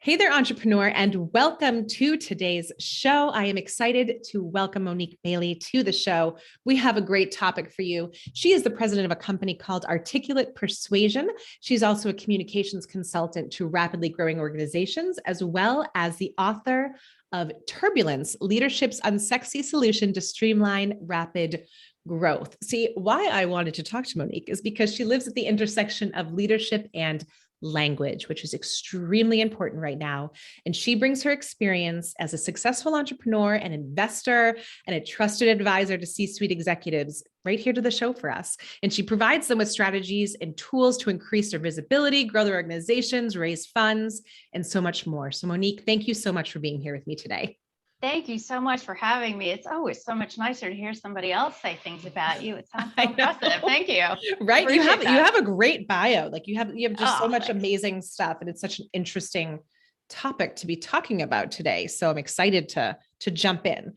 Hey there, entrepreneur, and welcome to today's show. I am excited to welcome Monique Maley to the show. We have a great topic for you. She is the president of a company called Articulate Persuasion. She's also a communications consultant to rapidly growing organizations, as well as the author of Turbulence, Leadership's Unsexy Solution to Streamline Rapid Growth. See, why I wanted to talk to Monique is because she lives at the intersection of leadership and language, which is extremely important right now. And she brings her experience as a successful entrepreneur, an investor, and a trusted advisor to C-suite executives right here to the show for us. And she provides them with strategies and tools to increase their visibility, grow their organizations, raise funds, and so much more. So Monique, thank you so much for being here with me today. Thank you so much for having me. It's always so much nicer to hear somebody else say things about you. It sounds so impressive. Thank you. Right. You have a great bio. Like you have just so much thanks. Amazing stuff. And it's such an interesting topic to be talking about today. So I'm excited to jump in.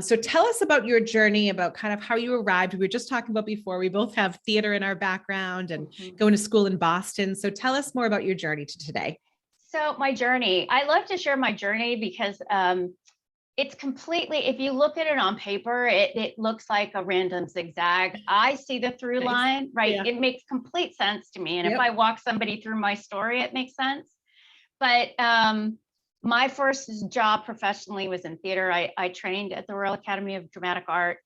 So tell us about your journey, about kind of how you arrived. We were just talking about before, we both have theater in our background and going to school in Boston. So tell us more about your journey to today. So my journey, I love to share my journey because it's completely, if you look at it on paper, it looks like a random zigzag. I see the through line, right? Yeah. It makes complete sense to me. And if I walk somebody through my story, it makes sense. But my first job professionally was in theater. I trained at the Royal Academy of Dramatic Art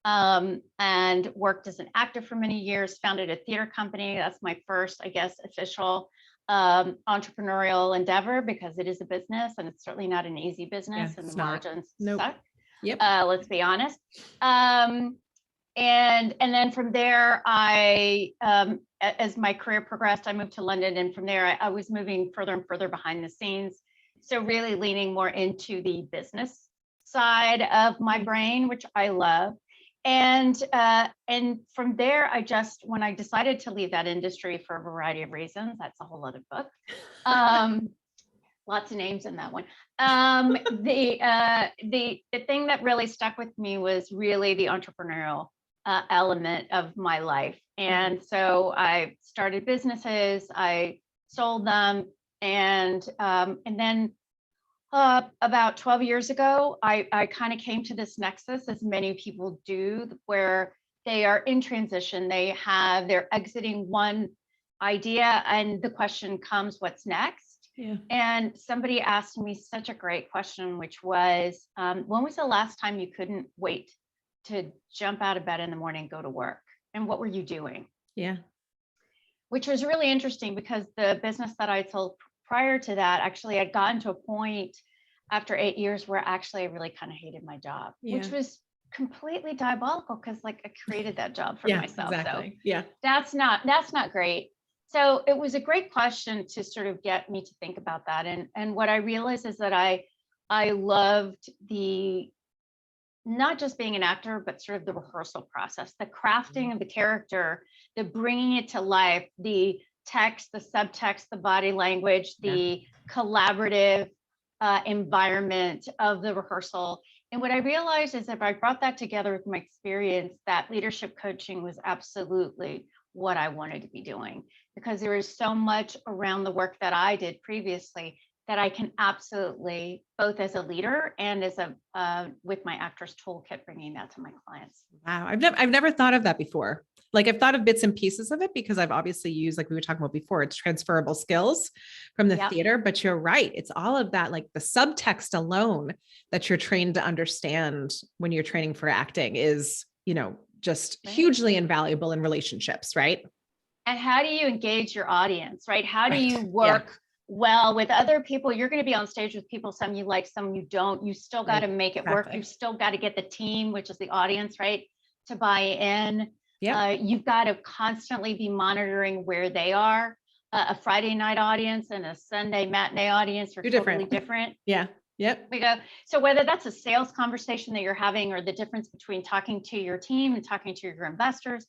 and worked as an actor for many years, founded a theater company. That's my first, I guess, official entrepreneurial endeavor, because it is a business and it's certainly not an easy business, and the margins suck. Yep. Let's be honest. And then from there, as my career progressed, I moved to London, and from there I was moving further and further behind the scenes. So really leaning more into the business side of my brain, which I love. And from there, when I decided to leave that industry for a variety of reasons, that's a whole other book. Lots of names in that one. The thing that really stuck with me was really the entrepreneurial element of my life. And so I started businesses, I sold them, and then about 12 years ago, I kind of came to this nexus, as many people do, where they are in transition. They're exiting one idea, and the question comes, what's next? Yeah. And somebody asked me such a great question, which was, when was the last time you couldn't wait to jump out of bed in the morning and go to work? And what were you doing? Yeah. Which was really interesting, because the business that I sold prior to that, actually, I'd gotten to a point after 8 years where actually I really kind of hated my job, which was completely diabolical, because I created that job for myself. Exactly. So that's not great. So it was a great question to sort of get me to think about that. And what I realized is that I loved not just being an actor, but sort of the rehearsal process, the crafting of the character, the bringing it to life, the text, the subtext, the body language, the collaborative environment of the rehearsal. And what I realized is, if I brought that together with my experience, that leadership coaching was absolutely what I wanted to be doing, because there is so much around the work that I did previously that I can absolutely, both as a leader and as with my actor's toolkit, bringing that to my clients. Wow. I've never thought of that before. I've thought of bits and pieces of it, because I've obviously used, like we were talking about before, it's transferable skills from the theater, but you're right. It's all of that, like the subtext alone that you're trained to understand when you're training for acting is, just hugely invaluable in relationships, right? And how do you engage your audience, right? How do you work well with other people? You're going to be on stage with people, some you like, some you don't. You still got to make it work. You still got to get the team, which is the audience, right, to buy in. You've got to constantly be monitoring where they are. A Friday night audience and a Sunday matinee audience are totally different. Yeah. Yep. So whether that's a sales conversation that you're having, or the difference between talking to your team and talking to your investors,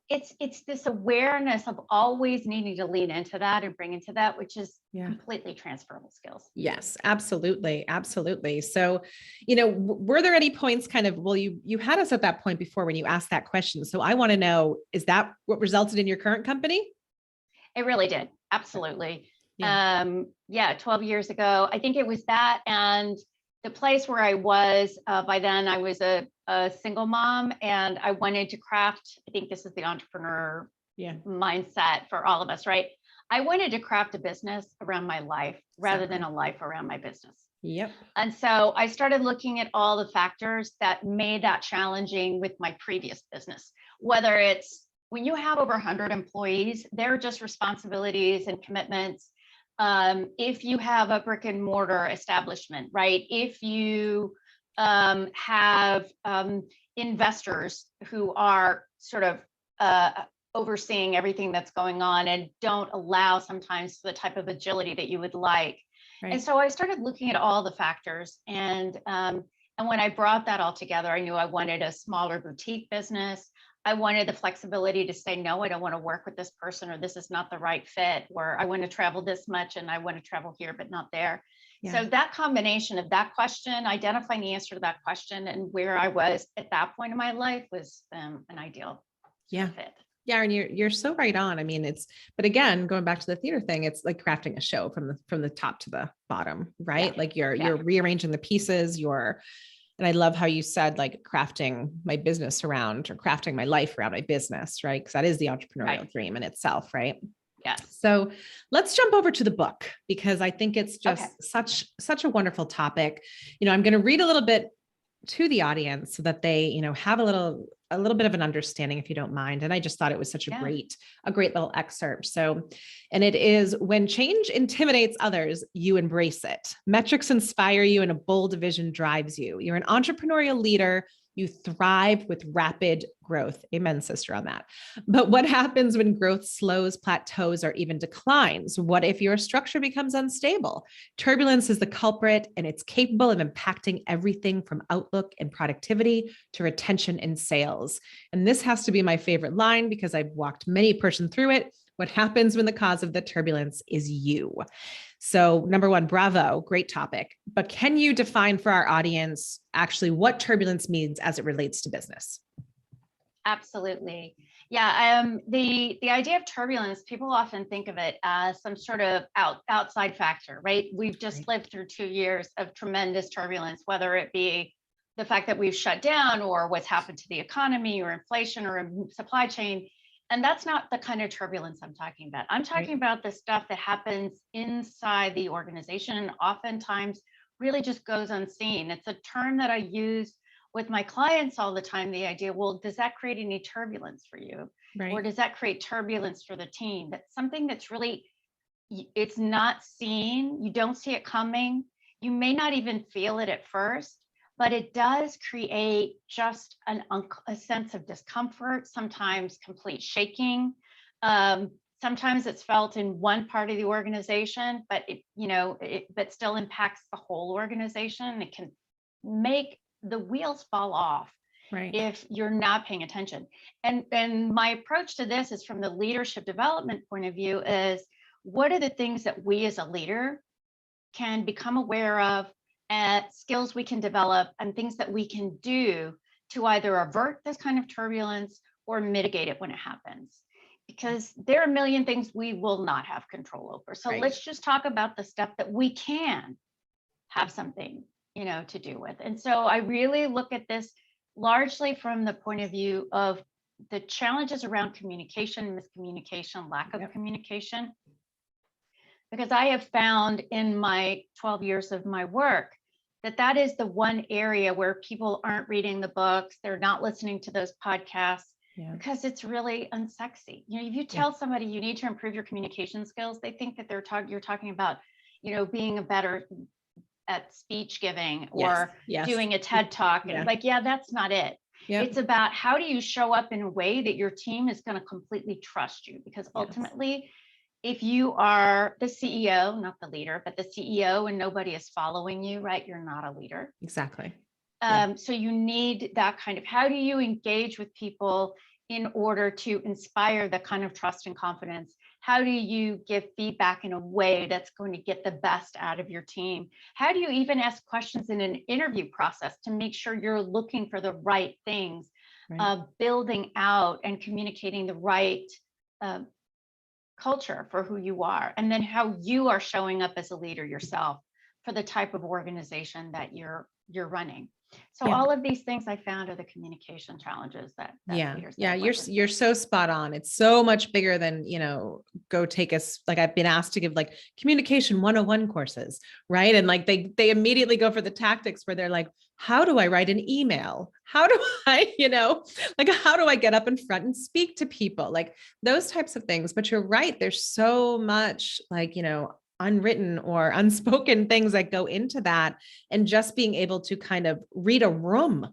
it's this awareness of always needing to lean into that and bring into that, which is completely transferable skills. Yes, absolutely. Absolutely. So, were there any points you had us at that point before when you asked that question. So I want to know, is that what resulted in your current company? It really did. Absolutely. Yeah, 12 years ago. I think it was that, and the place where I was by then, I was a single mom, and I wanted to craft. I think this is the entrepreneur mindset for all of us, right? I wanted to craft a business around my life rather than a life around my business. Yep. And so I started looking at all the factors that made that challenging with my previous business, whether it's when you have over 100 employees, they're just responsibilities and commitments. If you have a brick and mortar establishment, right? If you have investors who are sort of overseeing everything that's going on and don't allow sometimes the type of agility that you would like. Right. And so I started looking at all the factors, and when I brought that all together, I knew I wanted a smaller boutique business. I wanted the flexibility to say, no, I don't want to work with this person, or this is not the right fit, or I want to travel this much and I want to travel here, but not there. Yeah. So that combination of that question, identifying the answer to that question, and where I was at that point in my life was an ideal fit. Yeah, and you're so right on. I mean, but again, going back to the theater thing, it's like crafting a show from the top to the bottom, right? Yeah. Like you're rearranging the pieces, and I love how you said like crafting my business around, or crafting my life around my business, right? Because that is the entrepreneurial dream in itself, right? Yeah. So let's jump over to the book, because I think it's just such a wonderful topic. I'm going to read a little bit to the audience so that they, have a little bit of an understanding, if you don't mind. And I just thought it was such a great little excerpt. So, and it is: when change intimidates others, you embrace it. Metrics inspire you and a bold vision drives you. You're an entrepreneurial leader. You thrive with rapid growth. Amen, sister, on that. But what happens when growth slows, plateaus, or even declines? What if your structure becomes unstable? Turbulence is the culprit, and it's capable of impacting everything from outlook and productivity to retention and sales. And this has to be my favorite line, because I've walked many a person through it. What happens when the cause of the turbulence is you? So number one, bravo, great topic. But can you define for our audience actually what turbulence means as it relates to business? Absolutely. Yeah. The idea of turbulence, people often think of it as some sort of outside factor, right? We've just lived through 2 years of tremendous turbulence, whether it be the fact that we've shut down, or what's happened to the economy, or inflation, or supply chain. And that's not the kind of turbulence I'm talking about. I'm talking about the stuff that happens inside the organization, and oftentimes really just goes unseen. It's a term that I use with my clients all the time. The idea, well, does that create any turbulence for you? Right. Or does that create turbulence for the team? That's something that's really, it's not seen. You don't see it coming. You may not even feel it at first, but it does create just a sense of discomfort, sometimes complete shaking. Sometimes it's felt in one part of the organization, but but still impacts the whole organization. It can make the wheels fall off if you're not paying attention. And my approach to this is from the leadership development point of view is, what are the things that we as a leader can become aware of, and skills we can develop, and things that we can do to either avert this kind of turbulence or mitigate it when it happens. Because there are a million things we will not have control over. So let's just talk about the stuff that we can have something, to do with. And so I really look at this largely from the point of view of the challenges around communication, miscommunication, lack of communication. Because I have found in my 12 years of my work that is the one area where people aren't reading the books, they're not listening to those podcasts, because it's really unsexy. If you tell somebody you need to improve your communication skills, they think that you're talking about, being a better at speech giving, or doing a TED talk. And that's not it. Yep. It's about, how do you show up in a way that your team is going to completely trust you? Because ultimately, if you are the CEO, not the leader, but the CEO, and nobody is following you, right, you're not a leader. Exactly. So you need that kind of, how do you engage with people in order to inspire the kind of trust and confidence? How do you give feedback in a way that's going to get the best out of your team? How do you even ask questions in an interview process to make sure you're looking for the right things, building out and communicating the right culture for who you are, and then how you are showing up as a leader yourself for the type of organization that you're running. So Yeah. all of these things I found are the communication challenges that leaders Yeah. that I work You're with. so spot on. It's so much bigger than, go take us. Like I've been asked to give like communication 101 courses, right? And like they immediately go for the tactics where they're like, how do I write an email? How do I, like, how do I get up in front and speak to people? Like those types of things. But you're right. There's so much like, unwritten or unspoken things that go into that. And just being able to kind of read a room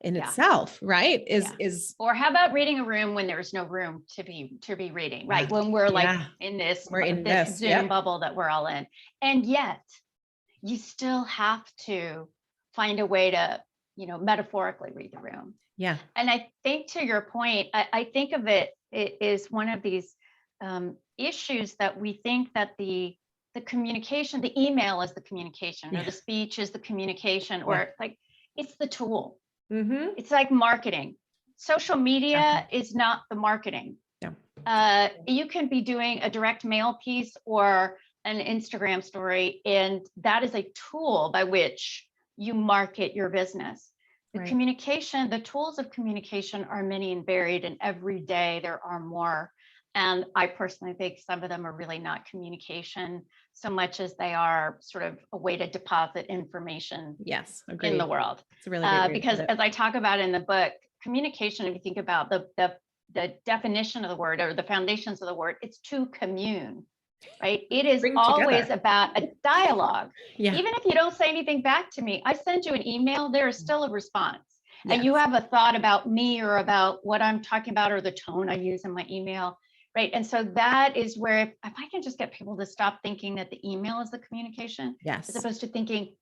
in itself, right? Is Or how about reading a room when there's no room to be reading, right? When we're like in this Zoom bubble that we're all in. And yet you still have to find a way to, metaphorically read the room. Yeah. And I think to your point, I think of it is one of these issues that we think that the communication, the email is the communication, or the speech is the communication, or like it's the tool. Mm-hmm. It's like marketing. Social media is not the marketing. No. You can be doing a direct mail piece or an Instagram story, and that is a tool by which you market your business. The communication, the tools of communication are many and varied, and every day there are more. And I personally think some of them are really not communication so much as they are sort of a way to deposit information in the world. It's a really great way because as I talk about in the book, communication, if you think about the definition of the word or the foundations of the word, it's to commune, right? It is always about a dialogue. Even if you don't say anything back to me, I send you an email, there is still a response. And you have a thought about me or about what I'm talking about or the tone I use in my email. Right. And so that is where if I can just get people to stop thinking that the email is the communication, as opposed to thinking,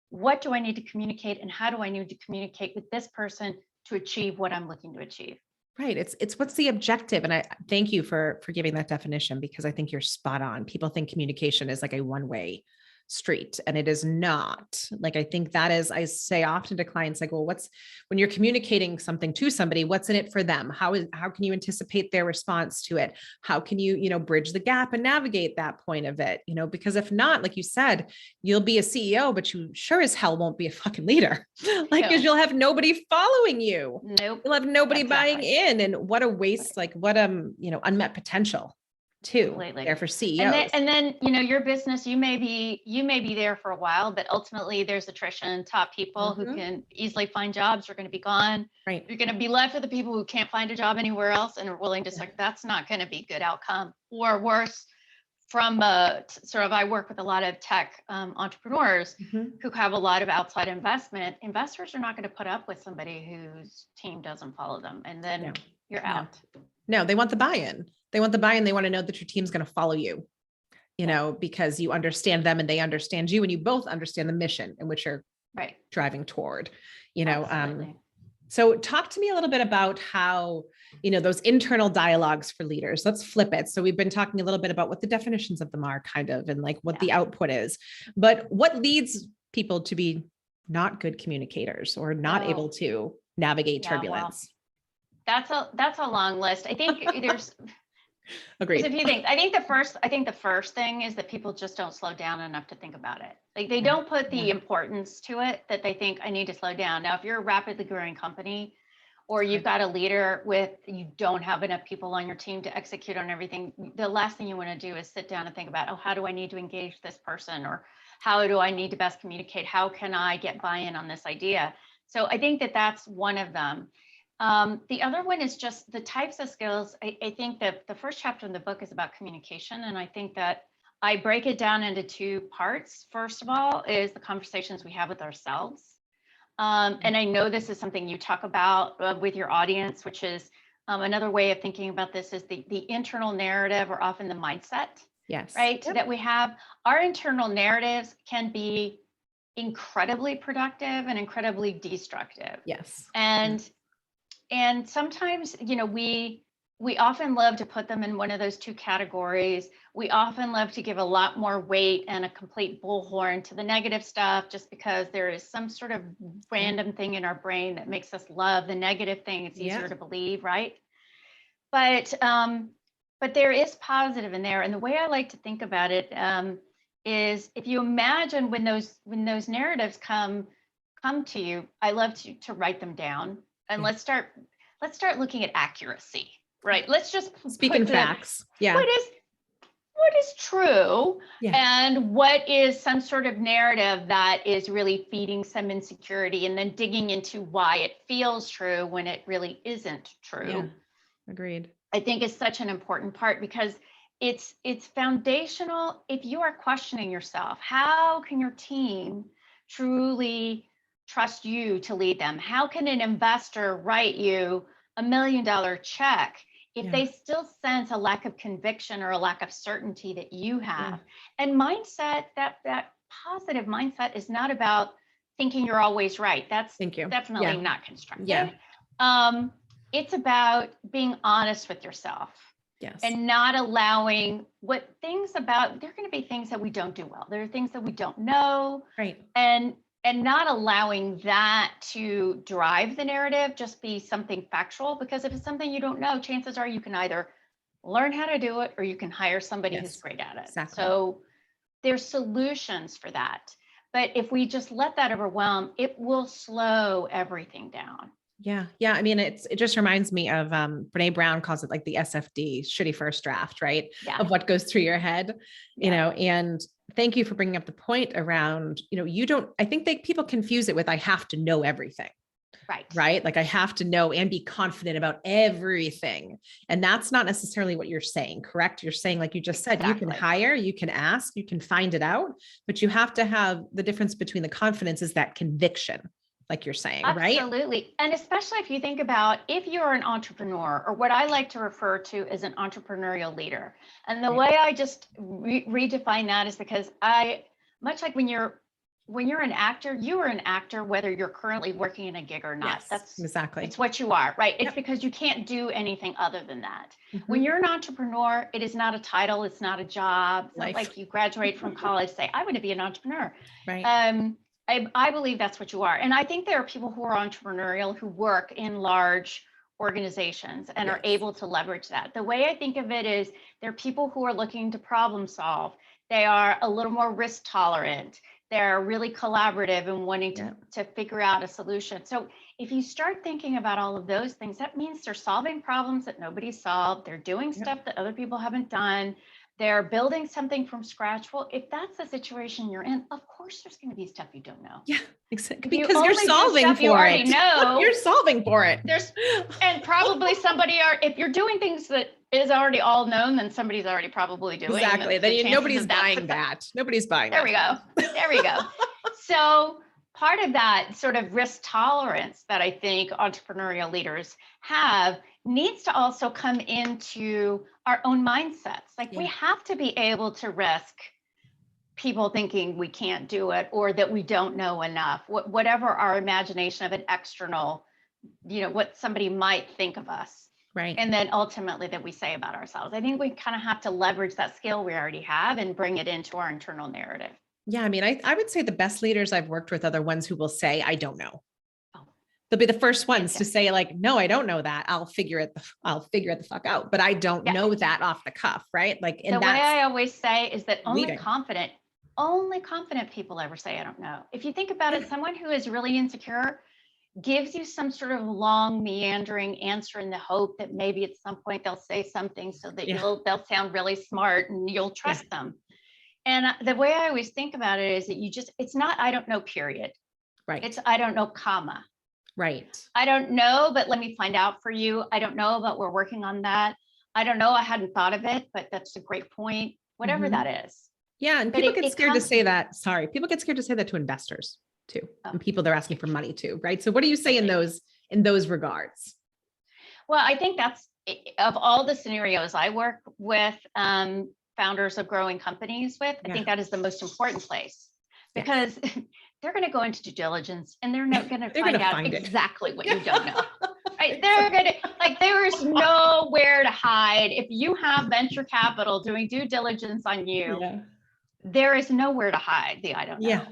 what do I need to communicate and how do I need to communicate with this person to achieve what I'm looking to achieve? Right. It's what's the objective? And I thank you for giving that definition, because I think you're spot on. People think communication is like a one-way street, and it is not. Like, I think that is, I say often to clients, like, well, when you're communicating something to somebody, what's in it for them? How can you anticipate their response to it? How can you, bridge the gap and navigate that point of it? Because if not, like you said, you'll be a CEO, but you sure as hell won't be a fucking leader. Because you'll have nobody following you. Nope. You'll have nobody buying in. And what a waste, like what, unmet potential too, there for CEOs. And then, your business, you may be there for a while, but ultimately there's attrition. Top people who can easily find jobs are going to be gone. Right. You're going to be left with the people who can't find a job anywhere else and are willing to say, that's not going to be a good outcome. Or worse, from I work with a lot of tech entrepreneurs who have a lot of outside investment. Investors are not going to put up with somebody whose team doesn't follow them. And then you're out. No, they want the buy-in. They want the buy-in. They want to know that your team's going to follow you, because you understand them and they understand you, and you both understand the mission in which you're driving toward, So talk to me a little bit about how, those internal dialogues for leaders. Let's flip it. So we've been talking a little bit about what the definitions of them are kind of, and like what the output is, but what leads people to be not good communicators or not able to navigate turbulence? Well, that's a long list. I think there's Agreed. There's a few things. I think the first thing is that people just don't slow down enough to think about it. Like they don't put the importance to it that they think I need to slow down. Now, if you're a rapidly growing company, or you've got a leader you don't have enough people on your team to execute on everything, the last thing you want to do is sit down and think about, how do I need to engage this person? Or how do I need to best communicate? How can I get buy-in on this idea? So I think that that's one of them. The other one is just the types of skills. I think that the first chapter in the book is about communication. And I think that I break it down into two parts. First of all, is the conversations we have with ourselves. And I know this is something you talk about with your audience, which is another way of thinking about this is the internal narrative, or often the mindset. Yes. Right. Yep. That we have. Our internal narratives can be incredibly productive and incredibly destructive. Yes. And sometimes, we often love to put them in one of those two categories. We often love to give a lot more weight and a complete bullhorn to the negative stuff, just because there is some sort of random thing in our brain that makes us love the negative thing. It's easier to believe, right? But but there is positive in there. And the way I like to think about it is if you imagine when those narratives come to you, I love to write them down. And let's start looking at accuracy, right? Let's just speak in facts. Yeah. What is true, and what is some sort of narrative that is really feeding some insecurity, and then digging into why it feels true when it really isn't true. Yeah. Agreed. I think is such an important part, because it's foundational. If you are questioning yourself, how can your team truly trust you to lead them? How can an investor write you $1 million check if they still sense a lack of conviction or a lack of certainty that you have? And mindset, that positive mindset is not about thinking you're always right. That's definitely not constructive. It's about being honest with yourself. And not allowing there are going to be things that we don't do well. There are things that we don't know. Right. And not allowing that to drive the narrative, just be something factual, because if it's something you don't know, chances are you can either learn how to do it or you can hire somebody who's great at it. Exactly. So there's solutions for that. But if we just let that overwhelm, it will slow everything down. Yeah. Yeah. I mean, it just reminds me of, Brene Brown calls it like the SFD, shitty first draft, right? Of what goes through your head, you know, and thank you for bringing up the point around, I think people confuse it with, I have to know everything. Right. Like I have to know and be confident about everything. And that's not necessarily what you're saying, correct? You're saying, like you just said, you can hire, you can ask, you can find it out, but you have to have the difference between the confidence is that conviction, like you're saying, right? Absolutely. And especially if you think about, if you're an entrepreneur, or what I like to refer to as an entrepreneurial leader. And the way I just redefine that is because much like when you're an actor, you are an actor, whether you're currently working in a gig or not. That's exactly. It's what you are, right? It's because you can't do anything other than that. When you're an entrepreneur, it is not a title. It's not a job. It's not like you graduate from college, say, I want to be an entrepreneur. Right. I believe that's what you are. And I think there are people who are entrepreneurial who work in large organizations and are able to leverage that. The way I think of it is there are people who are looking to problem solve. They are a little more risk tolerant. They're really collaborative and wanting to figure out a solution. So if you start thinking about all of those things, that means they're solving problems that nobody solved. They're doing stuff that other people haven't done. They're building something from scratch. Well, if that's the situation you're in, of course, there's going to be stuff you don't know. Yeah, exactly. Because you're solving for it. You're solving for it. And probably if you're doing things that is already all known, then somebody's already probably doing. Exactly. Then nobody's buying that. Nobody's buying that. There we go. So part of that sort of risk tolerance that I think entrepreneurial leaders have needs to also come into our own mindsets. Like we have to be able to risk people thinking we can't do it or that we don't know enough, whatever our imagination of an external, what somebody might think of us. Right. And then ultimately that we say about ourselves. I think we kind of have to leverage that skill we already have and bring it into our internal narrative. Yeah. I mean, I would say the best leaders I've worked with are the ones who will say, I don't know. They'll be the first ones to say like, no, I don't know that. I'll figure it the fuck out, but I don't know that off the cuff. Right. Like the way I always say is that only confident people ever say, I don't know. If you think about it, someone who is really insecure gives you some sort of long meandering answer in the hope that maybe at some point they'll say something so that they'll sound really smart and you'll trust them. And the way I always think about it is that it's not, I don't know, period. Right. It's, I don't know, comma. Right. I don't know, but let me find out for you. I don't know, but we're working on that. I don't know. I hadn't thought of it, but that's a great point. Whatever that is. Yeah. And people get scared to say that. Sorry. People get scared to say that to investors too. And people they're asking for money too. Right. So what do you say in those regards? Well, I think that's of all the scenarios I work with founders of growing companies with, I think that is the most important place because they're going to go into due diligence and they're not going to find out exactly what you don't know. Right? They're going to there is nowhere to hide. If you have venture capital doing due diligence on you, there is nowhere to hide the I don't know. Yeah.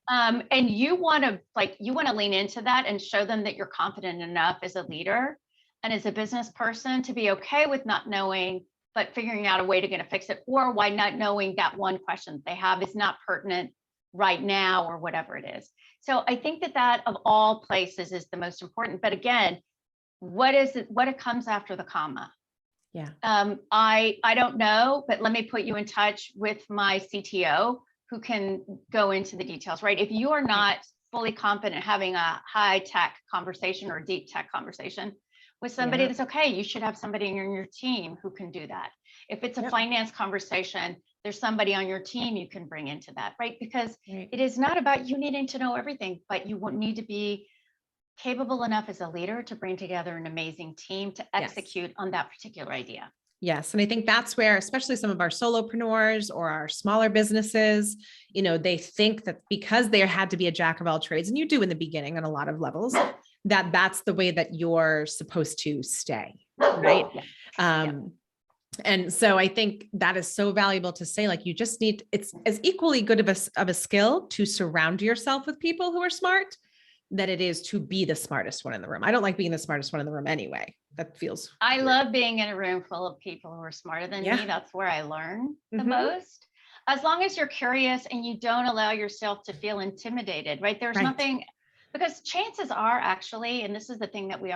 And you want to lean into that and show them that you're confident enough as a leader and as a business person to be okay with not knowing but figuring out a way to fix it, or why not knowing that one question that they have is not pertinent right now or whatever it is. So I think that of all places is the most important. But again, what it comes after the comma? Yeah. I don't know, but let me put you in touch with my CTO who can go into the details, right? If you are not fully confident having a high tech conversation or a deep tech conversation with somebody, that's okay. You should have somebody in your team who can do that. If it's a finance conversation, there's somebody on your team you can bring into that, right? Because it is not about you needing to know everything, but you won't need to be capable enough as a leader to bring together an amazing team to execute on that particular idea. Yes. And I think that's where, especially some of our solopreneurs or our smaller businesses, they think that because they had to be a jack of all trades, and you do in the beginning on a lot of levels, that's the way that you're supposed to stay. Right. And so I think that is so valuable to say, like, you just need, it's as equally good of a skill to surround yourself with people who are smart that it is to be the smartest one in the room. I don't like being the smartest one in the room anyway. That feels I weird. love being in a room full of people who are smarter than me. That's where I learn the most. As long as you're curious and you don't allow yourself to feel intimidated, right? There's nothing, because chances are actually, and this is the thing that we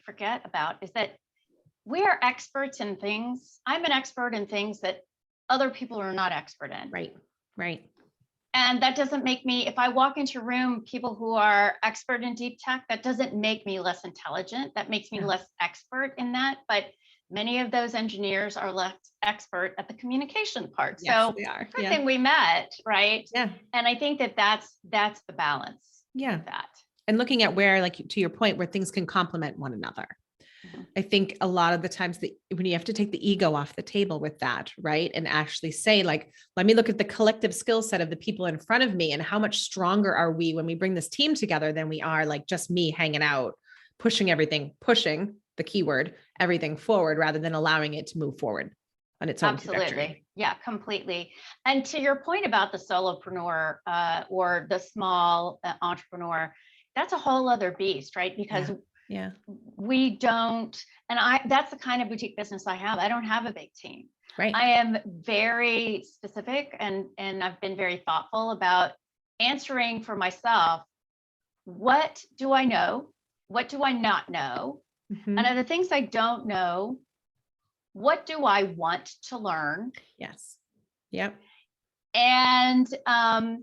forget about, is that we are experts in things. I'm an expert in things that other people are not expert in. Right. And that doesn't make me, if I walk into a room, people who are expert in deep tech, that doesn't make me less intelligent. That makes me less expert in that. But many of those engineers are less expert at the communication part. So they are. Good thing we met, right? Yeah. And I think that's the balance. Of that. And looking at where, like, to your point, where things can complement one another. I think a lot of the times that when you have to take the ego off the table with that, right? And actually say, like, let me look at the collective skill set of the people in front of me, and how much stronger are we when we bring this team together than we are like just me hanging out, pushing the keyword, everything forward, rather than allowing it to move forward on its own. Absolutely. Yeah, completely. And to your point about the solopreneur or the small entrepreneur, that's a whole other beast, right? Because we don't, and that's the kind of boutique business I have. I don't have a big team. Right. I am very specific and I've been very thoughtful about answering for myself. What do I know? What do I not know? And of the things I don't know, what do I want to learn? Yes. Yep. And I'll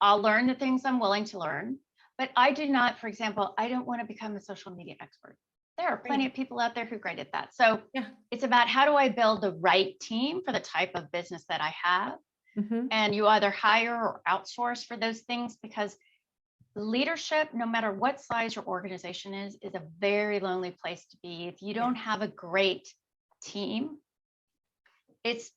learn the things I'm willing to learn. But I do not, for example, I don't want to become a social media expert. There are plenty of people out there who are great at that. So it's about, how do I build the right team for the type of business that I have? And you either hire or outsource for those things, because leadership, no matter what size your organization is a very lonely place to be. If you don't have a great team, it's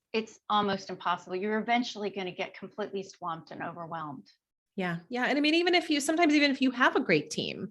almost impossible. You're eventually going to get completely swamped and overwhelmed. Yeah. And I mean, even if you have a great team,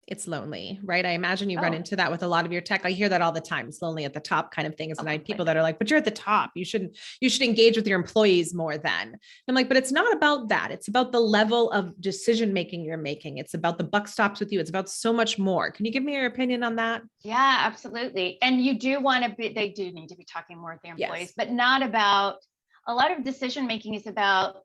it's lonely, right? I imagine you run into that with a lot of your tech. I hear that all the time. It's lonely at the top kind of things. And I have people that are like, but you're at the top. You should engage with your employees more then. And I'm like, but it's not about that. It's about the level of decision-making you're making. It's about the buck stops with you. It's about so much more. Can you give me your opinion on that? Yeah, absolutely. And they do need to be talking more with the employees, but not about, a lot of decision-making is about,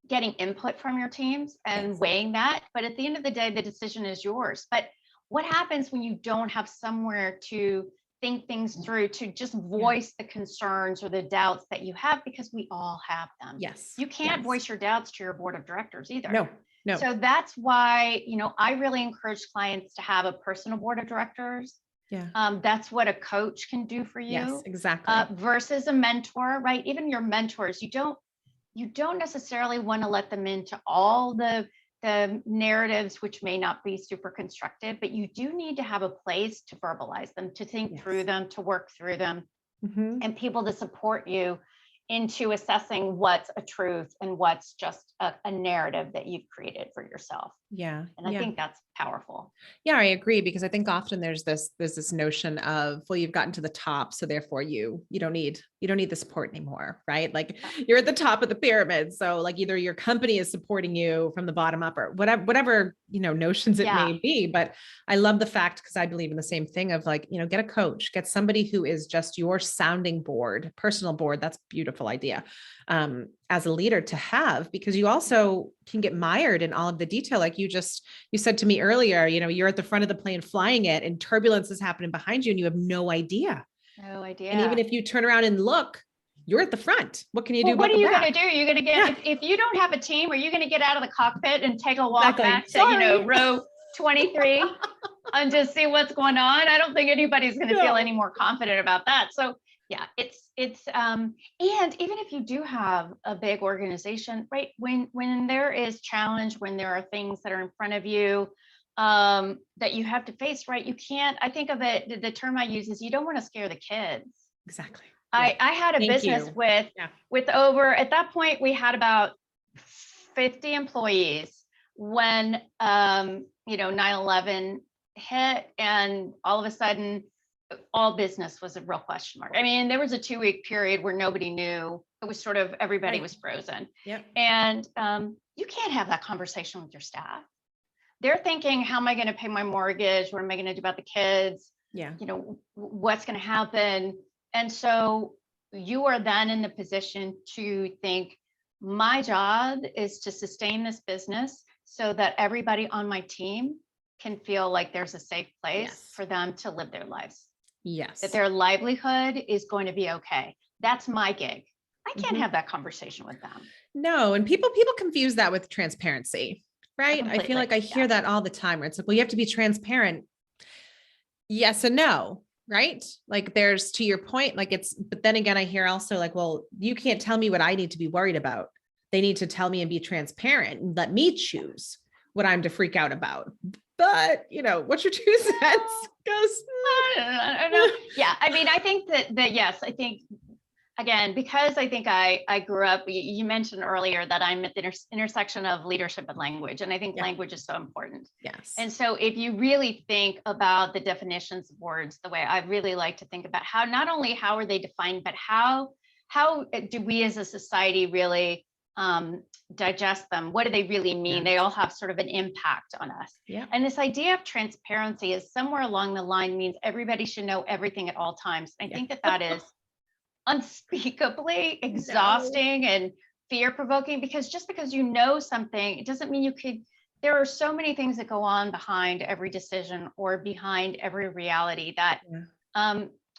getting input from your teams and weighing that. But at the end of the day, the decision is yours. But what happens when you don't have somewhere to think things through, to just voice the concerns or the doubts that you have, because we all have them. Yes. You can't voice your doubts to your board of directors either. No. So that's why, I really encourage clients to have a personal board of directors. That's what a coach can do for you. Yes, exactly. Versus a mentor, right? Even your mentors, you don't necessarily want to let them into all the narratives, which may not be super constructive, but you do need to have a place to verbalize them, to think through them, to work through them, and people to support you into assessing what's a truth and what's just a narrative that you've created for yourself. And I think that's powerful. Yeah, I agree, because I think often there's this notion of, well, you've gotten to the top, so therefore you don't need the support anymore, right? Like you're at the top of the pyramid. So like either your company is supporting you from the bottom up or whatever, notions it may be. But I love the fact, because I believe in the same thing of like, get a coach, get somebody who is just your sounding board, personal board. That's a beautiful idea. As a leader to have, because you also can get mired in all of the detail. Like you said to me earlier, you're at the front of the plane flying it and turbulence is happening behind you and you have no idea. No idea. And even if you turn around and look, you're at the front. What can you do? What are you going to do? You're going to get, if you don't have a team, are you going to get out of the cockpit and take a walk back to, row 23 and just see what's going on? I don't think anybody's going to feel any more confident about that. So yeah, and even if you do have a big organization, right? When there is challenge, when there are things that are in front of you, that you have to face, right? You can't, I think of it, the term I use is you don't want to scare the kids. Exactly. I had a business with over, at that point, we had about 50 employees when, 9/11 hit, and all of a sudden, all business was a real question mark. I mean, there was a 2-week period where nobody knew. It was sort of, everybody was frozen. Yep. And you can't have that conversation with your staff. They're thinking, how am I going to pay my mortgage? What am I going to do about the kids? Yeah. What's going to happen? And so you are then in the position to think, my job is to sustain this business so that everybody on my team can feel like there's a safe place for them to live their lives. Yes. That their livelihood is going to be okay. That's my gig. I can't have that conversation with them. No. And people confuse that with transparency, right? I feel like I hear that all the time, where it's like, well, you have to be transparent. Yes and no. Right? Like there's, to your point, like but then again, I hear also like, well, you can't tell me what I need to be worried about. They need to tell me and be transparent and let me choose what I'm to freak out about. But, what's your 2 cents? I don't know. Yeah. I mean, I think that yes, I think, again, because I think I grew up, you mentioned earlier that I'm at the intersection of leadership and language. And I think language is so important. Yes. And so if you really think about the definitions of words, the way I really like to think about how, not only how are they defined, but how do we as a society really digest them? What do they really mean? Yes. They all have sort of an impact on us. Yeah. And this idea of transparency is somewhere along the line means everybody should know everything at all times. I think that is unspeakably exhausting and fear-provoking, because just because you know something, it doesn't mean there are so many things that go on behind every decision or behind every reality that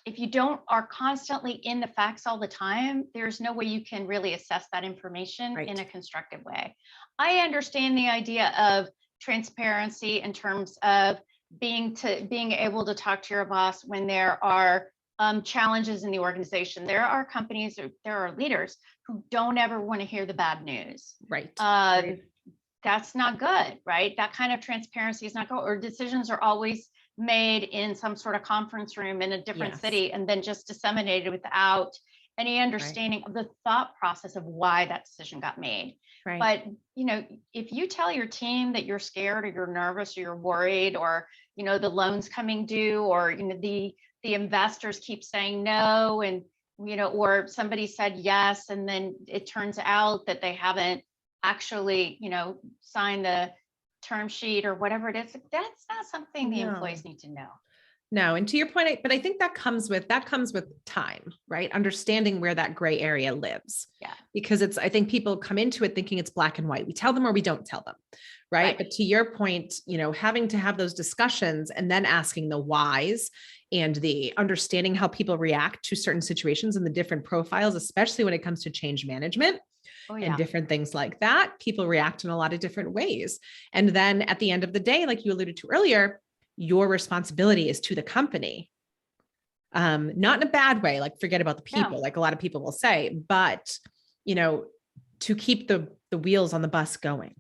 if you are constantly in the facts all the time, there's no way you can really assess that information in a constructive way. I understand the idea of transparency in terms of being able to talk to your boss when there are challenges in the organization. There are companies, or there are leaders who don't ever want to hear the bad news. Right. That's not good, right? That kind of transparency is not good, or decisions are always made in some sort of conference room in a different city and then just disseminated without any understanding of the thought process of why that decision got made. Right. But, if you tell your team that you're scared or you're nervous or you're worried, or, the loan's coming due, or, the investors keep saying no, and, or somebody said yes, and then it turns out that they haven't actually, signed the term sheet or whatever it is, that's not something the employees need to know. No. And to your point, but I think that comes with time, right? Understanding where that gray area lives. Yeah. Because I think people come into it thinking it's black and white. We tell them or we don't tell them. Right. But to your point, having to have those discussions and then asking the whys and the understanding how people react to certain situations and the different profiles, especially when it comes to change management. And different things like that, people react in a lot of different ways. And then at the end of the day, like you alluded to earlier, your responsibility is to the company. Not in a bad way, like forget about the people, like a lot of people will say, but, to keep the wheels on the bus going.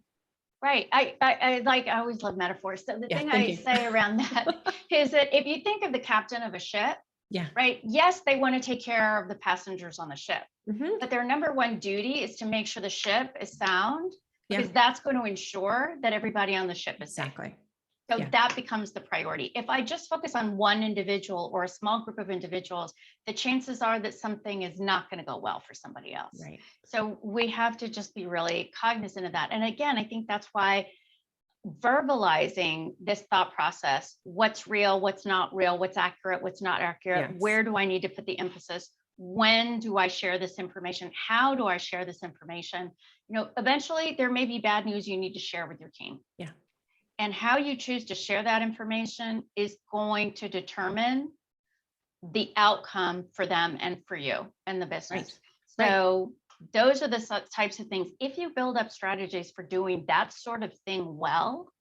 Right. I always love metaphors. So the thing I say around that is that if you think of the captain of a ship, right. Yes, they want to take care of the passengers on the ship, but their number one duty is to make sure the ship is sound, because that's going to ensure that everybody on the ship is safe. So that becomes the priority. If I just focus on one individual or a small group of individuals, the chances are that something is not going to go well for somebody else. Right. So we have to just be really cognizant of that. And again, I think that's why verbalizing this thought process, what's real, what's not real, what's accurate, what's not accurate, where do I need to put the emphasis? When do I share this information? How do I share this information? Eventually there may be bad news you need to share with your team. Yeah. And how you choose to share that information is going to determine the outcome for them and for you and the business. Right. So those are the types of things. If you build up strategies for doing that sort of thing well,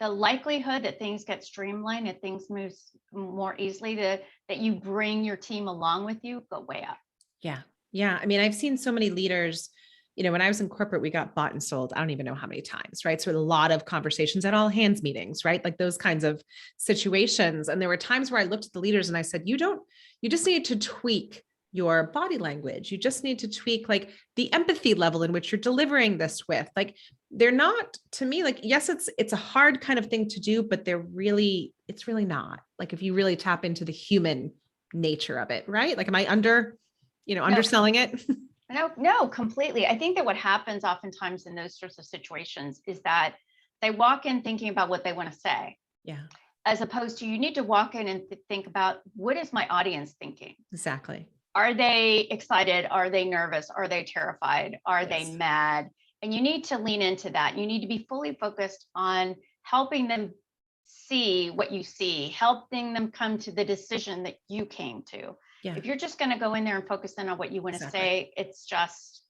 the likelihood that things get streamlined and things move more easily, that you bring your team along with you, go way up. Yeah. Yeah. I mean, I've seen so many leaders, when I was in corporate, we got bought and sold. I don't even know how many times, right? So a lot of conversations at all hands meetings, right? Like those kinds of situations. And there were times where I looked at the leaders and I said, you just need to tweak your body language. You just need to tweak like the empathy level in which you're delivering this with. Like they're not, to me, like, yes, it's a hard kind of thing to do, but it's really not. Like if you really tap into the human nature of it, right? Like, am I underselling it? No, completely. I think that what happens oftentimes in those sorts of situations is that they walk in thinking about what they want to say. Yeah. As opposed to, you need to walk in and think about, what is my audience thinking? Exactly. Are they excited? Are they nervous? Are they terrified? Are they mad? And you need to lean into that. You need to be fully focused on helping them see what you see, helping them come to the decision that you came to. Yeah. If you're just going to go in there and focus in on what you want to say, it's just,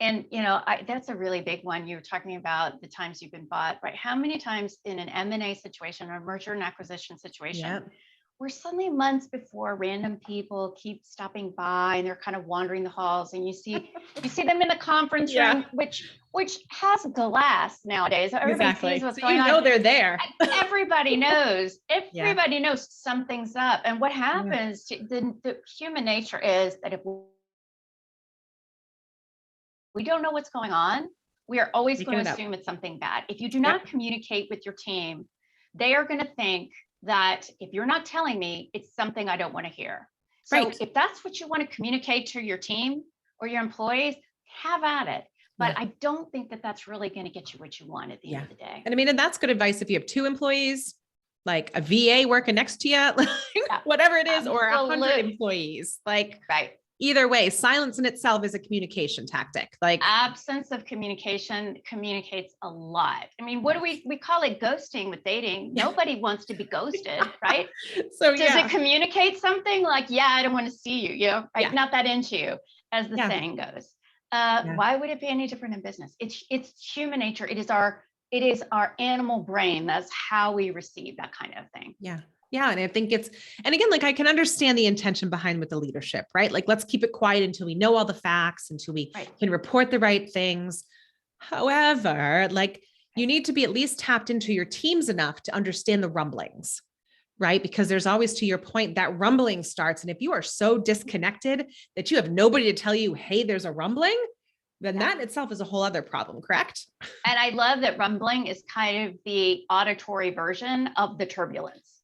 and that's a really big one. You were talking about the times you've been bought, right? How many times in an M&A situation or a merger and acquisition situation, where suddenly months before, random people keep stopping by and they're kind of wandering the halls, and you see them in the conference room, which has glass nowadays. Everybody sees what's going on. They're there. Everybody knows. Everybody knows something's up. And what happens to the human nature is that if we don't know what's going on, we are always going to assume it's something bad. If you do not communicate with your team, they are going to think that if you're not telling me, it's something I don't want to hear. So if that's what you want to communicate to your team or your employees, have at it. But I don't think that that's really going to get you what you want at the end of the day. And I mean, and that's good advice if you have 2 employees, like a VA working next to you, whatever it is, or 100 employees, like either way, silence in itself is a communication tactic. Like absence of communication communicates a lot. I mean, what do we call it? Ghosting with dating. Nobody wants to be ghosted, right? So does it communicate something like, I don't want to see you, right? Not that into you, as the saying goes. Why would it be any different in business? It's human nature. It is our animal brain. That's how we receive that kind of thing. Yeah. Yeah. And I think and again, like I can understand the intention behind with the leadership, right? Like, let's keep it quiet until we know all the facts, until we can report the right things. However, like you need to be at least tapped into your teams enough to understand the rumblings, right? Because there's always, to your point, that rumbling starts. And if you are so disconnected that you have nobody to tell you, hey, there's a rumbling, then that in itself is a whole other problem, correct? And I love that rumbling is kind of the auditory version of the turbulence.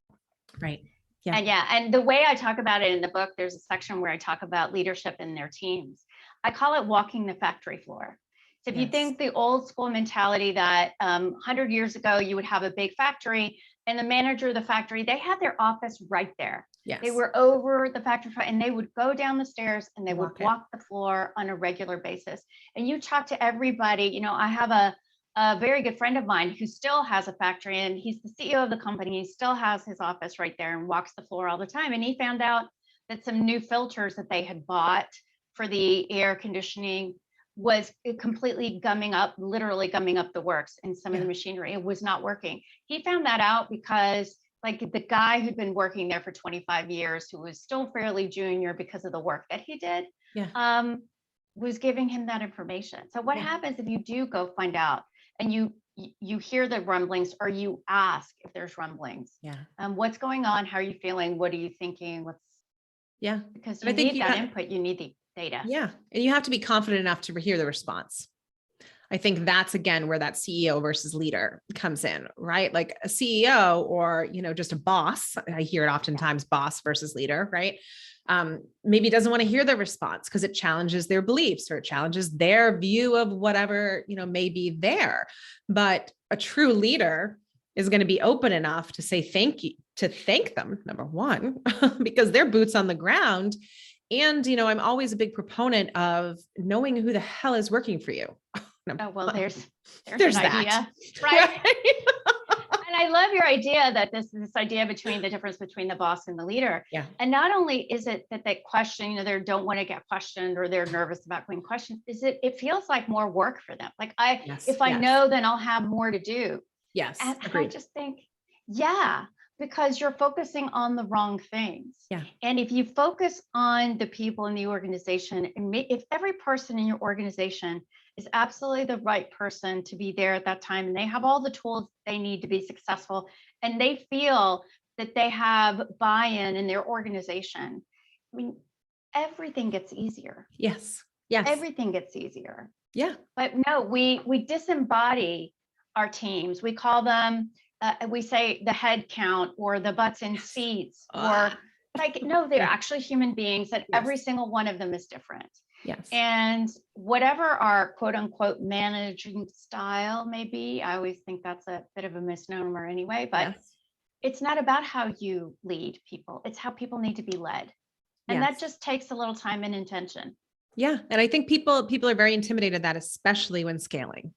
Right. Yeah. And the way I talk about it in the book, there's a section where I talk about leadership in their teams. I call it walking the factory floor. So if you think the old school mentality that 100 years ago, you would have a big factory and the manager of the factory, they had their office right there. Yes. They were over the factory floor and they would go down the stairs and they would walk the floor on a regular basis. And you talk to everybody. I have a very good friend of mine who still has a factory, and he's the CEO of the company. He still has his office right there and walks the floor all the time. And he found out that some new filters that they had bought for the air conditioning was completely literally gumming up the works, and some of the machinery, it was not working. He found that out because like the guy who'd been working there for 25 years, who was still fairly junior because of the work that he did, was giving him that information. So what happens if you do go find out and you hear the rumblings, or you ask if there's rumblings? What's going on? How are you feeling? What are you thinking? Because you need that input, you need the data. Yeah. And you have to be confident enough to hear the response. I think that's again where that CEO versus leader comes in, right? Like a CEO or, just a boss. I hear it oftentimes, boss versus leader, right? Maybe doesn't want to hear their response because it challenges their beliefs or it challenges their view of whatever, may be there. But a true leader is going to be open enough to say thank you, to thank them, number one, because they're boots on the ground. And, I'm always a big proponent of knowing who the hell is working for you. Oh, well, there's There's an that. idea, right? And I love your idea that this idea between the difference between the boss and the leader. Yeah. And not only is it that they question, they don't want to get questioned or they're nervous about being questioned, it feels like more work for them. Like if I know, then I'll have more to do. Yes. And Agreed. I just think, yeah, because you're focusing on the wrong things. Yeah. And if you focus on the people in the organization, and if every person in your organization is absolutely the right person to be there at that time, and they have all the tools they need to be successful, and they feel that they have buy-in in their organization, I mean, everything gets easier. Yes. Yes. Everything gets easier. Yeah. But no, we disembody our teams. We call them, we say the head count or the butts in seats, or no, they're actually human beings, that every single one of them is different. Yes. And whatever our quote unquote managing style may be, I always think that's a bit of a misnomer anyway, but it's not about how you lead people. It's how people need to be led. And that just takes a little time and intention. Yeah. And I think people are very intimidated that, especially when scaling,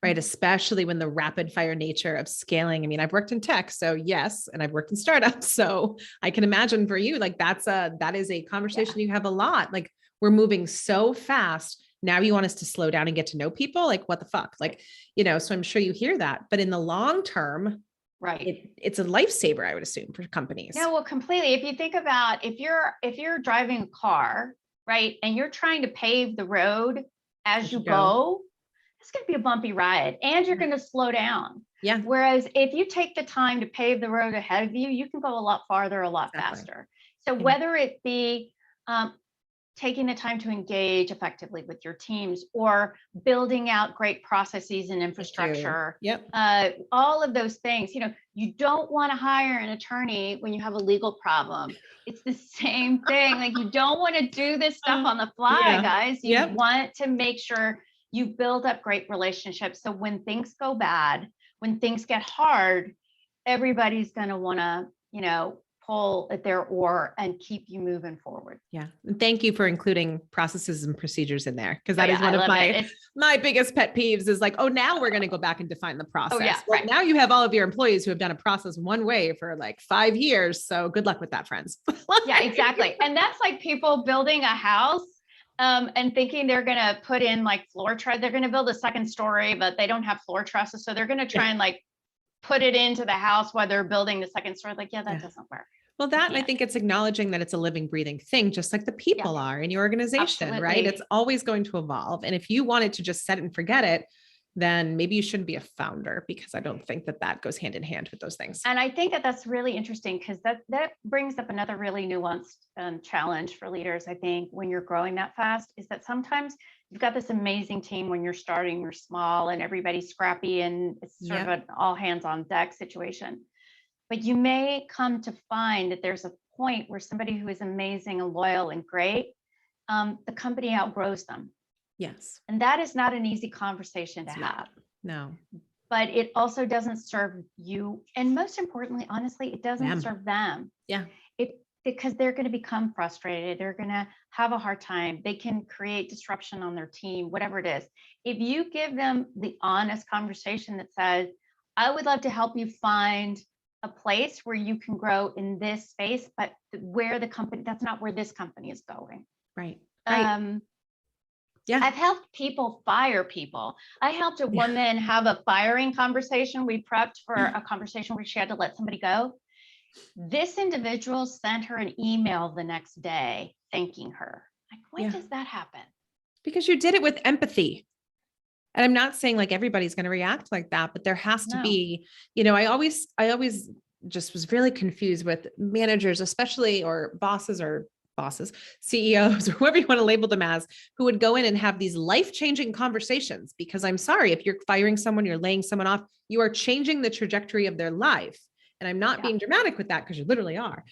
right? Especially when the rapid fire nature of scaling. I mean, I've worked in tech, so yes, and I've worked in startups. So I can imagine for you, like that is a conversation you have a lot. Like, we're moving so fast. Now you want us to slow down and get to know people? Like, what the fuck? Like, so I'm sure you hear that, but in the long term, right, it's a lifesaver, I would assume, for companies. No, well, completely. If you think about, if you're driving a car, right, and you're trying to pave the road as you go, it's going to be a bumpy ride, and you're going to slow down. Yeah. Whereas if you take the time to pave the road ahead of you, you can go a lot farther, a lot faster. So whether it be taking the time to engage effectively with your teams, or building out great processes and infrastructure, all of those things, you don't want to hire an attorney when you have a legal problem. It's the same thing. Like, you don't want to do this stuff on the fly, guys. You want to make sure you build up great relationships. So when things go bad, when things get hard, everybody's going to want to, pull at their oar and keep you moving forward. Yeah. And thank you for including processes and procedures in there. Cause that is one of my biggest pet peeves is like, oh, now we're going to go back and define the process. Well, now you have all of your employees who have done a process one way for like 5 years. So good luck with that, friends. Yeah, exactly. And that's like people building a house and thinking they're going to put in like floor truss. They're going to build a second story, but they don't have floor trusses. So they're going to try and like put it into the house while they're building the second story. Like, that doesn't work. Well, and I think it's acknowledging that it's a living, breathing thing, just like the people are in your organization, right? It's always going to evolve. And if you wanted to just set it and forget it, then maybe you shouldn't be a founder, because I don't think that goes hand in hand with those things. And I think that's really interesting, because that brings up another really nuanced challenge for leaders. I think when you're growing that fast, is that sometimes you've got this amazing team when you're starting, you're small and everybody's scrappy and it's sort of an all hands on deck situation. But you may come to find that there's a point where somebody who is amazing and loyal and great, the company outgrows them. Yes. And that is not an easy conversation to have. No. But it also doesn't serve you. And most importantly, honestly, it doesn't serve them. Yeah. Because they're going to become frustrated. They're going to have a hard time. They can create disruption on their team, whatever it is. If you give them the honest conversation that says, I would love to help you find a place where you can grow in this space, but where the company, that's not where this company is going. Right. I've helped people fire people. I helped a woman have a firing conversation. We prepped for a conversation where she had to let somebody go. This individual sent her an email the next day thanking her. Like, when does that happen? Because you did it with empathy. And I'm not saying like everybody's going to react like that, but there has to be, I always just was really confused with managers, especially, or bosses or bosses, CEOs, or whoever you want to label them as, who would go in and have these life-changing conversations. Because I'm sorry, if you're firing someone, you're laying someone off, you are changing the trajectory of their life. And I'm not being dramatic with that, because you literally are,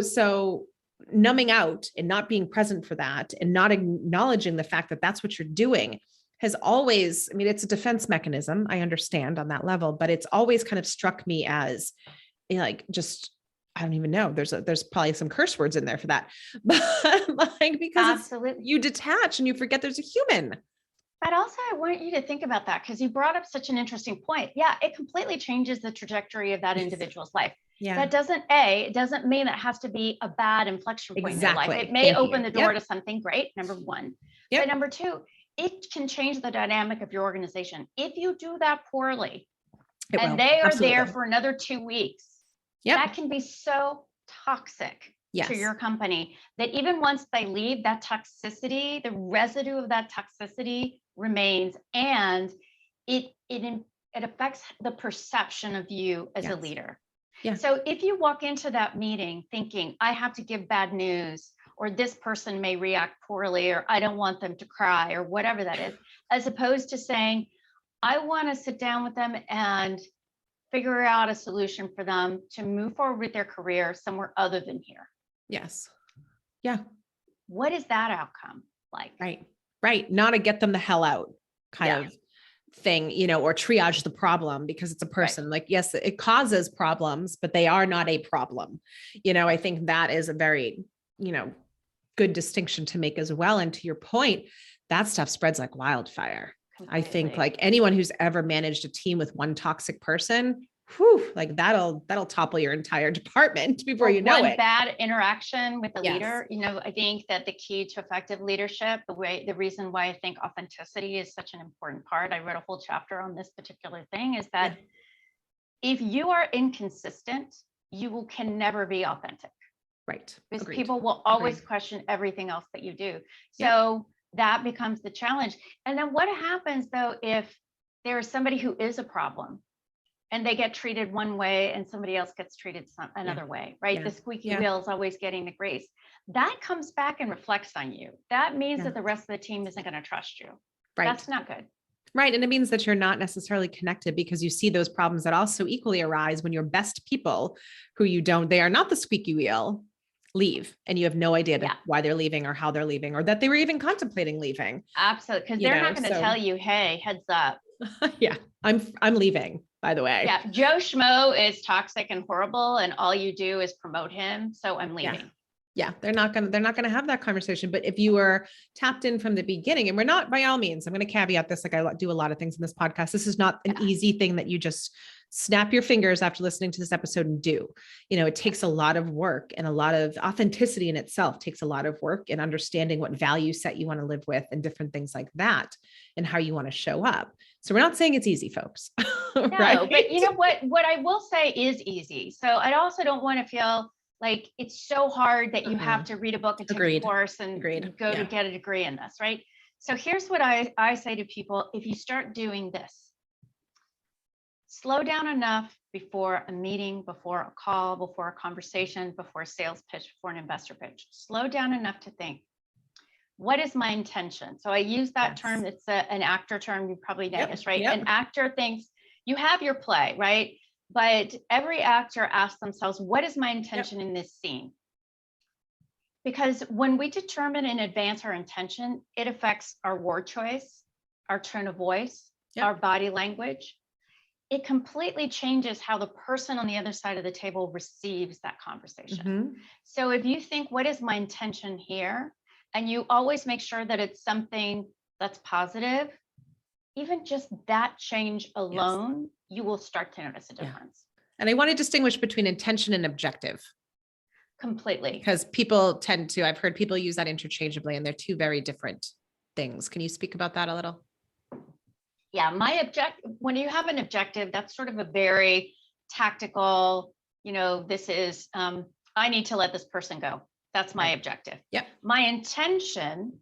so numbing out and not being present for that and not acknowledging the fact that that's what you're doing has always, it's a defense mechanism. I understand on that level, but it's always kind of struck me as like, just, I don't even know. There's probably some curse words in there for that, but like, because Absolutely. you detach and you forget there's a human. But also I want you to think about that, because you brought up such an interesting point. Yeah, it completely changes the trajectory of that individual's life. Yeah. That it doesn't mean it has to be a bad inflection point in their life. It may open the door to something great, number one. But number two, it can change the dynamic of your organization. If you do that poorly, and they are there for another 2 weeks, that can be so toxic to your company that even once they leave, that toxicity, the residue of that toxicity remains, and it affects the perception of you as a leader. Yeah. So if you walk into that meeting thinking, I have to give bad news, or this person may react poorly, or I don't want them to cry, or whatever that is, as opposed to saying, I want to sit down with them and figure out a solution for them to move forward with their career somewhere other than here. Yes. Yeah. What is that outcome like? Right. Not to get them the hell out kind of thing, or triage the problem because it's a person. Like, yes, it causes problems, but they are not a problem. I think that is a very, good distinction to make as well. And to your point, that stuff spreads like wildfire. Completely. I think like anyone who's ever managed a team with one toxic person, like that'll topple your entire department before you know it. One bad interaction with the leader. I think that the key to effective leadership, the reason why I think authenticity is such an important part, I wrote a whole chapter on this particular thing, is that if you are inconsistent, you can never be authentic. Right. Because people will always question everything else that you do. So that becomes the challenge. And then what happens though, if there is somebody who is a problem and they get treated one way and somebody else gets treated another way, right? Yeah. The squeaky wheel is always getting the grease. That comes back and reflects on you. That means that the rest of the team isn't going to trust you. Right. That's not good. Right. And it means that you're not necessarily connected, because you see those problems that also equally arise when your best people who they are not the squeaky wheel, leave, and you have no idea why they're leaving or how they're leaving, or that they were even contemplating leaving. Absolutely. Because they're not going to tell you, hey, heads up. I'm leaving, by the way. Yeah. Joe Schmo is toxic and horrible, and all you do is promote him. So I'm leaving. Yeah. They're not going to have that conversation. But if you were tapped in from the beginning, and we're not, by all means, I'm going to caveat this, like I do a lot of things in this podcast. This is not an easy thing that you just snap your fingers after listening to this episode and do. It takes a lot of work, and a lot of authenticity in itself takes a lot of work, and understanding what value set you want to live with and different things like that, and how you want to show up. So we're not saying it's easy, folks. No, right? But you know what I will say is easy. So I also don't want to feel like it's so hard that you have to read a book and take a course and go to get a degree in this, right? So here's what I say to people. If you start doing this, slow down enough before a meeting, before a call, before a conversation, before a sales pitch, before an investor pitch. Slow down enough to think, what is my intention? So I use that term. It's an actor term. You probably know this, right? An actor thinks you have your play, right? But every actor asks themselves, what is my intention in this scene? Because when we determine in advance our intention, it affects our word choice, our tone of voice, our body language. It completely changes how the person on the other side of the table receives that conversation. Mm-hmm. So if you think, what is my intention here? And you always make sure that it's something that's positive, even just that change alone, you will start to notice a difference. And I want to distinguish between intention and objective. Completely. Because I've heard people use that interchangeably, and they're two very different things. Can you speak about that a little? Yeah, when you have an objective, that's sort of a very tactical, this is, I need to let this person go. That's my objective. Yeah. My intention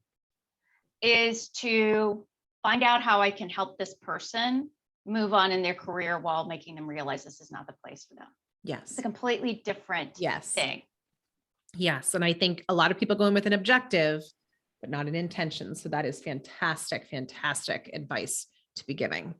is to find out how I can help this person move on in their career while making them realize this is not the place for them. Yes. It's a completely different thing. Yes. And I think a lot of people go in with an objective, but not an intention. So that is fantastic, fantastic advice to be giving.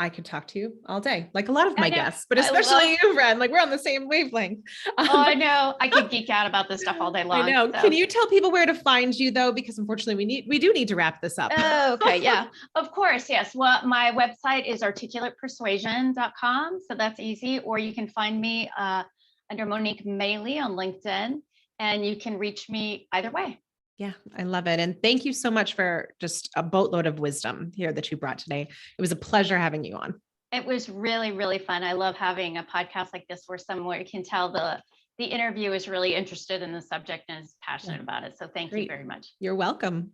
I could talk to you all day, like a lot of my guests, but especially you, Ren, like we're on the same wavelength. I know. I could geek out about this stuff all day long. I know. So. Can you tell people where to find you though? Because unfortunately we do need to wrap this up. Okay. Yeah, of course. Yes. Well, my website is articulatepersuasion.com. So that's easy. Or you can find me under Monique Maley on LinkedIn, and you can reach me either way. Yeah, I love it. And thank you so much for just a boatload of wisdom here that you brought today. It was a pleasure having you on. It was really, really fun. I love having a podcast like this where someone can tell the interview is really interested in the subject and is passionate about it. So thank you very much. You're welcome.